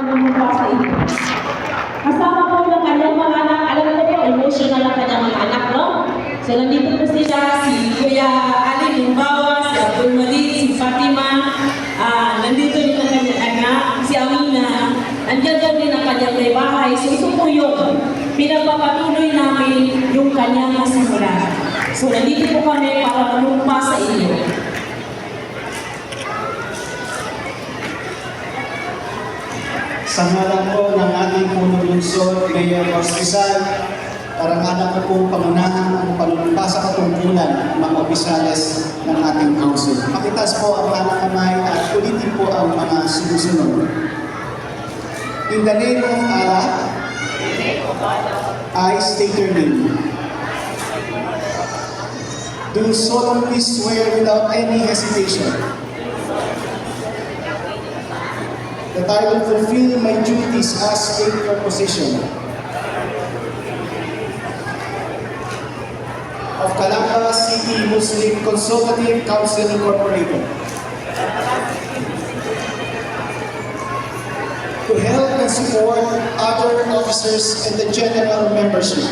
mamumula sa inyo. Kasama po ng kanyang mga anak, alam ko po, emotional ang kanyang mga anak, no? So, nandito po sila, si Kuya Ali Lumbawa, si Abdul Malik, si Fatima, nandito din ang kanyang anak, si Amina, nandiyan daw din ang kanyang may bahay. So, ito po yun, pinagpapatuloy namin yung kanyang nasimulan. So, nandito po kami para manumpa sa inyo. Sa ngalan po ng ating punong lungsod, Mayor Hospital, karangalan ko pong pangunahan ang panunumpa sa katungkulan ng mga opisyalis ng ating council. Pakitas po ang kanang kamay at ulitin po ang mga sumusunod. In the name of Allah, I state your name. Do solemnly swear without any hesitation that I will fulfill my duties as in your position of Calamba City Muslim Consultative Council Incorporated, to help and support other officers and the general membership